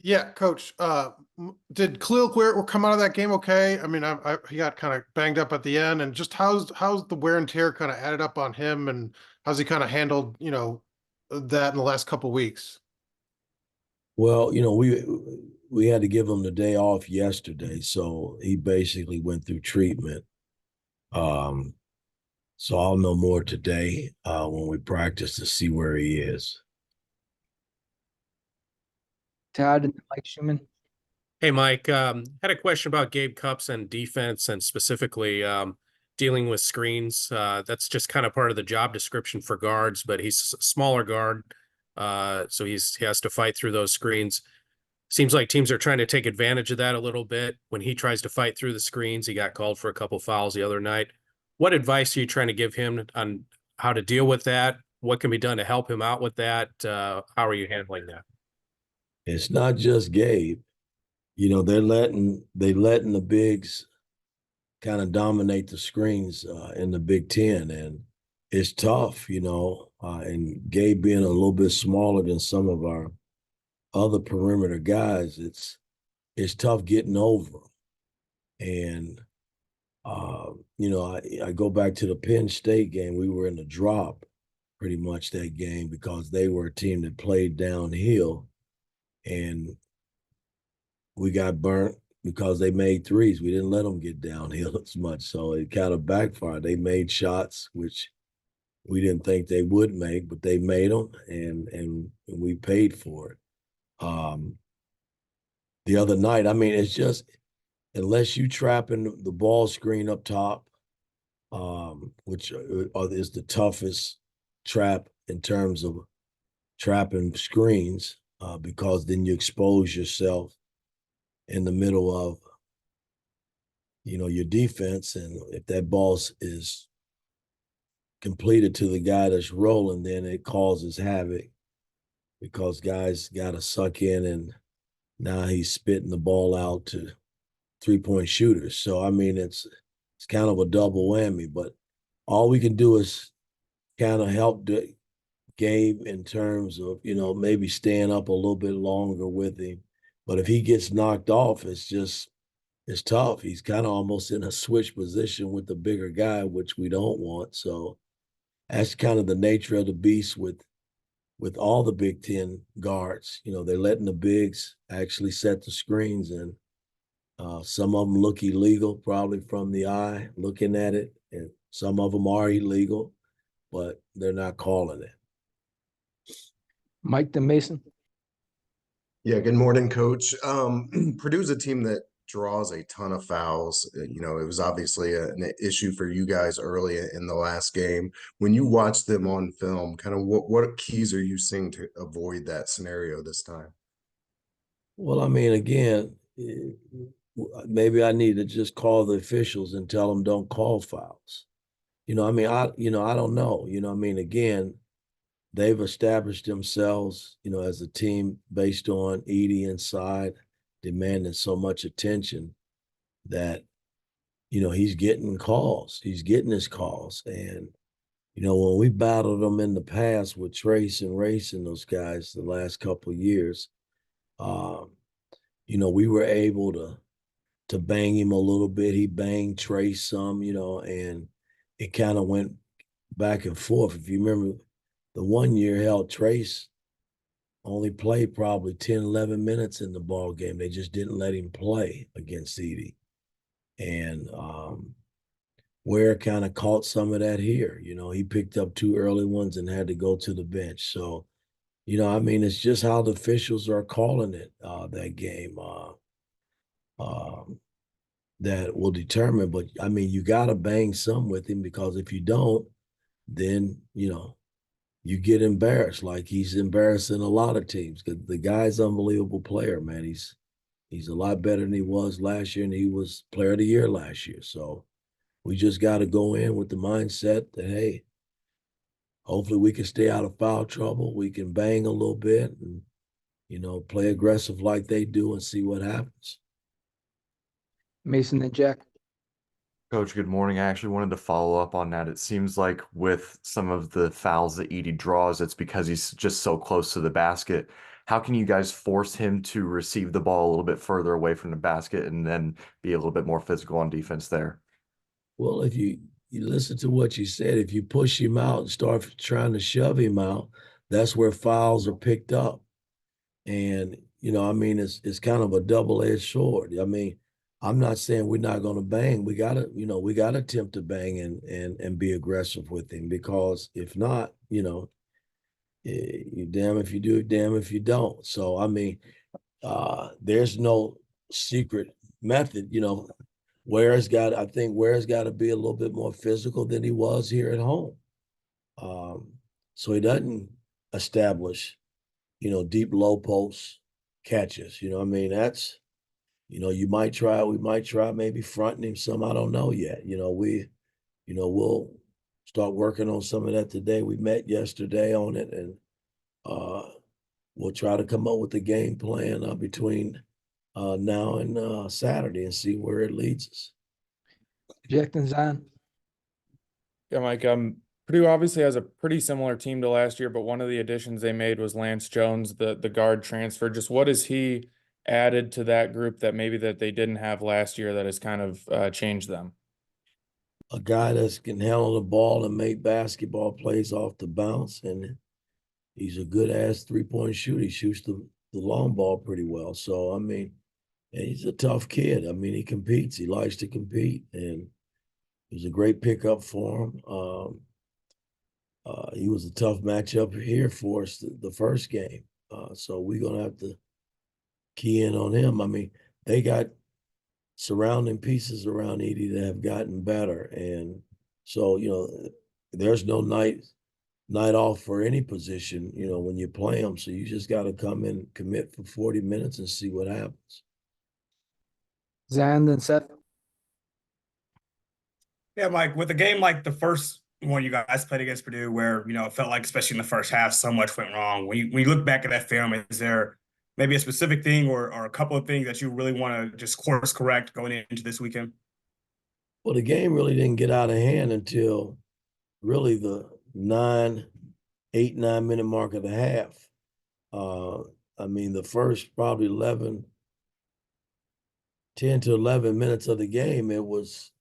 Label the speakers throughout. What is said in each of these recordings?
Speaker 1: Yeah, Coach. Did Khalil Ware come out of that game okay? I mean, he got kind of banged up at the end, and just how's the wear and tear kind of added up on him, and how's he kind of handled that in the last couple weeks?
Speaker 2: Well, we had to give him the day off yesterday, so he basically went through treatment. Um, so I'll know more today when we practice to see where he is.
Speaker 3: Todd and Mike Schumann.
Speaker 4: Hey, Mike, had a question about Gabe Cupps and defense and specifically dealing with screens. That's just kind of part of the job description for guards, but he's a smaller guard, so he has to fight through those screens. Seems like teams are trying to take advantage of that a little bit. When he tries to fight through the screens, he got called for a couple fouls the other night. What advice are you trying to give him on how to deal with that? What can be done to help him out with that? How are you handling that?
Speaker 2: It's not just Gabe. They're letting the bigs kind of dominate the screens in the Big Ten, and it's tough, and Gabe being a little bit smaller than some of our other perimeter guys, it's tough getting over them. And I go back to the Penn State game. We were in the drop pretty much that game because they were a team that played downhill, and we got burnt because they made threes. We didn't let them get downhill as much, so it kind of backfired. They made shots which we didn't think they would make, but they made them, and we paid for it. The other night, I mean, it's just unless you trapping the ball screen up top, which is the toughest trap in terms of trapping screens, because then you expose yourself in the middle of your defense, and if that ball is completed to the guy that's rolling, then it causes havoc because guys got to suck in, and now he's spitting the ball out to three-point shooters. So I mean, it's kind of a double whammy, but all we can do is kind of help Gabe in terms of maybe staying up a little bit longer with him. But if he gets knocked off, it's tough. He's kind of almost in a switch position with the bigger guy, which we don't want. So that's kind of the nature of the beast with all the Big Ten guards. They're letting the bigs actually set the screens, and some of them look illegal, probably from the eye looking at it, and some of them are illegal, but they're not calling it.
Speaker 3: Mike the Mason.
Speaker 5: Yeah, good morning, Coach. Purdue's a team that draws a ton of fouls. It was obviously an issue for you guys early in the last game. When you watch them on film, kind of what keys are you seeing to avoid that scenario this time?
Speaker 2: Well, I mean, again, maybe I need to just call the officials and tell them don't call fouls. I don't know. Again, they've established themselves, as a team based on Edey inside demanding so much attention that, he's getting calls. He's getting his calls. And, when we battled them in the past with Trace and Race and those guys the last couple of years, we were able to bang him a little bit. He banged Trace some, and it kind of went back and forth. If you remember, the one year held Trace only played probably 10, 11 minutes in the ball game. They just didn't let him play against Edey. And Ware kind of caught some of that here. He picked up 2 early ones and had to go to the bench. So, it's just how the officials are calling it, that game, that will determine. But, you got to bang some with him, because if you don't, then, you get embarrassed, like he's embarrassing a lot of teams, because the guy's an unbelievable player, man. He's a lot better than he was last year, and he was player of the year last year. So we just got to go in with the mindset that, hey, hopefully we can stay out of foul trouble. We can bang a little bit and, play aggressive like they do and see what happens.
Speaker 3: Mason and Jack.
Speaker 6: Coach, good morning. I actually wanted to follow up on that. It seems like with some of the fouls that Edey draws, it's because he's just so close to the basket. how can you guys force him to receive the ball a little bit further away from the basket and then be a little bit more physical on defense there?
Speaker 2: Well, if you listen to what you said, if you push him out and start trying to shove him out, that's where fouls are picked up. And, I mean, it's kind of a double-edged sword. I mean, I'm not saying we're not going to bang. We gotta attempt to bang and be aggressive with him, because if not, you damn if you do, damn if you don't. So I mean, there's no secret method. I think Ware's got to be a little bit more physical than he was here at home. So he doesn't establish, deep low post catches. I mean, that's, we might try maybe fronting him some. I don't know yet. We'll start working on some of that today. We met yesterday on it, and we'll try to come up with a game plan between now and Saturday and see where it leads us.
Speaker 3: Projecting Zion.
Speaker 7: Yeah, Mike, Purdue obviously has a pretty similar team to last year, but one of the additions they made was Lance Jones, the guard transfer. Just what has he added to that group that maybe that they didn't have last year that has kind of changed them?
Speaker 2: A guy that can handle the ball and make basketball plays off the bounce, and he's a good ass 3-point shooter. He shoots the long ball pretty well. So I mean, and he's a tough kid. I mean, he competes. He likes to compete, and it was a great pickup for him. He was a tough matchup here for us the first game. So we're gonna have to key in on him. I mean, they got surrounding pieces around Edie that have gotten better, and so there's no night off for any position. When you play them, so you just got to come in, commit for 40 minutes, and see what happens.
Speaker 3: Zion, then Seth.
Speaker 8: Yeah, Mike, with a game like the first one you guys played against Purdue, where, it felt like, especially in the first half, so much went wrong. When you look back at that film, is there maybe a specific thing or a couple of things that you really want to just course correct going into this weekend?
Speaker 2: Well, the game really didn't get out of hand until really the 8-9 minute mark of the half. I mean, the first probably 10 to 11 minutes of the game, it was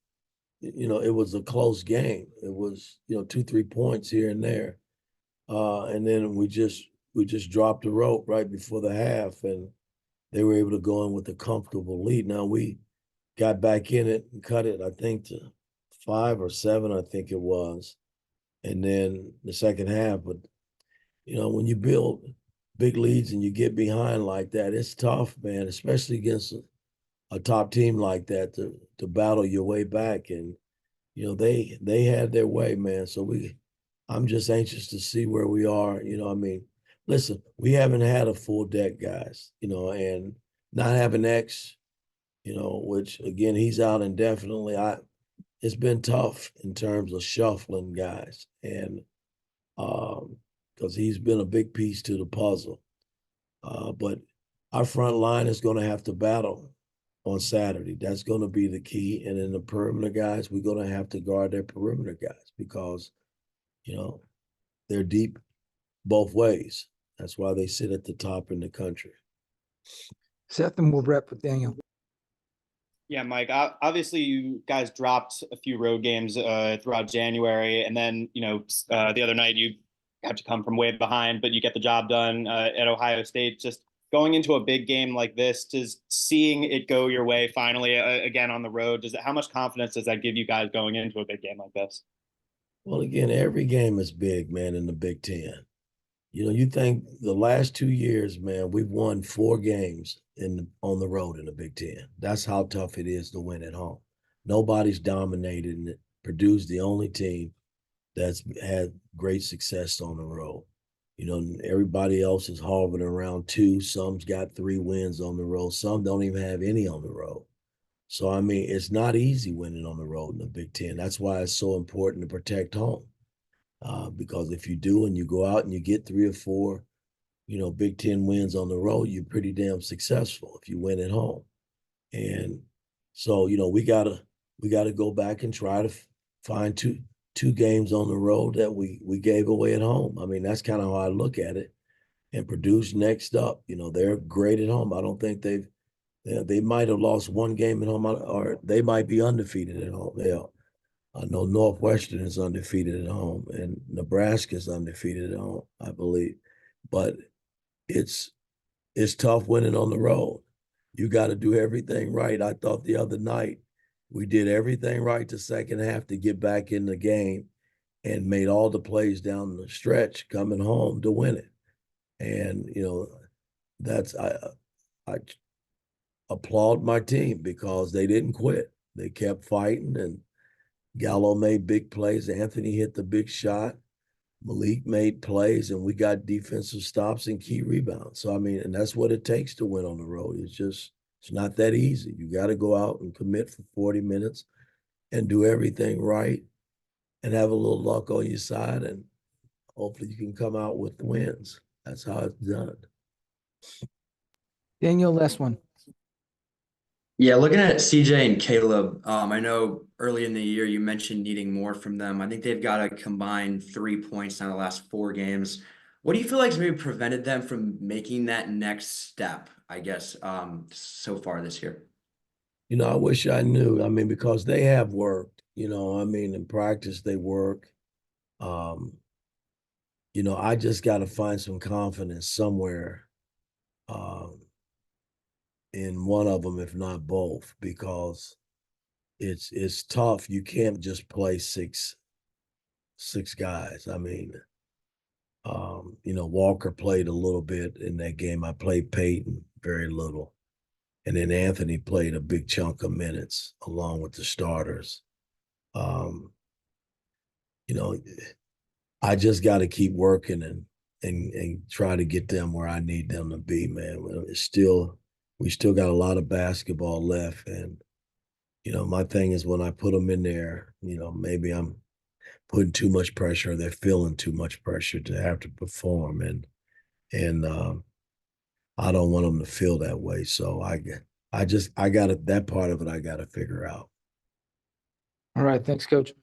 Speaker 2: a close game. It was, 2-3 points here and there. And then we just dropped the rope right before the half, and they were able to go in with a comfortable lead. Now we got back in it and cut it, I think, to 5 or 7, I think it was. And then the second half, but when you build big leads and you get behind like that, it's tough, man, especially against a top team like that to battle your way back. And they had their way, man. So I'm just anxious to see where we are. I mean, listen, we haven't had a full deck, guys, and not having X, which again, he's out indefinitely. It's been tough in terms of shuffling guys, and because he's been a big piece to the puzzle. But our front line is going to have to battle on Saturday. That's going to be the key. And in the perimeter guys, we're going to have to guard their perimeter guys, because, they're deep both ways. That's why they sit at the top in the country.
Speaker 3: Seth, and we'll wrap with Daniel.
Speaker 9: Yeah, Mike, obviously you guys dropped a few road games throughout January, and then, the other night you have to come from way behind, but you get the job done at Ohio State. Just going into a big game like this, just seeing it go your way finally again on the road, how much confidence does that give you guys going into a big game like this?
Speaker 2: Well, again, every game is big, man, in the Big Ten. You think the last 2 years, man, we've won 4 games on the road in the Big Ten. That's how tough it is to win at home. Nobody's dominated, and Purdue's the only team that's had great success on the road. Everybody else is hovering around 2. Some's got 3 wins on the road. Some don't even have any on the road. So, I mean, it's not easy winning on the road in the Big Ten. That's why it's so important to protect home. Because if you do and you go out and you get 3 or 4, Big Ten wins on the road, you're pretty damn successful if you win at home. And so, we gotta go back and try to find two games on the road that we gave away at home. I mean, that's kind of how I look at it. And Purdue's next up. You know, they're great at home. I don't think they might have lost one game at home, or they might be undefeated at home. Yeah. I know Northwestern is undefeated at home, and Nebraska is undefeated at home, I believe. But it's tough winning on the road. You got to do everything right. I thought the other night we did everything right the second half to get back in the game and made all the plays down the stretch coming home to win it. And, you know, that's I applaud my team because they didn't quit. They kept fighting, and Gallo made big plays. Anthony hit the big shot. Malik made plays, and we got defensive stops and key rebounds. So, I mean, and that's what it takes to win on the road. It's not that easy. You got to go out and commit for 40 minutes and do everything right and have a little luck on your side, and hopefully you can come out with wins. That's how it's done.
Speaker 3: Daniel, last one.
Speaker 10: Yeah, looking at CJ and Caleb, I know early in the year you mentioned needing more from them. I think they've got a combined 3 points now the last 4 games. What do you feel like has maybe prevented them from making that next step, I guess, so far this year?
Speaker 2: You know, I wish I knew. I mean, because they have worked, you know, I mean, in practice they work. You know, I just got to find some confidence somewhere in one of them, if not both, because it's tough. You can't just play six guys. I mean, you know, Walker played a little bit in that game. I played Peyton very little. And then Anthony played a big chunk of minutes along with the starters. You know, I just got to keep working and try to get them where I need them to be, man. We still got a lot of basketball left. And, you know, my thing is when I put them in there, you know, maybe I'm putting too much pressure, they're feeling too much pressure to have to perform. And I don't want them to feel that way. So I got that part of it I got to figure out.
Speaker 3: All right. Thanks, Coach.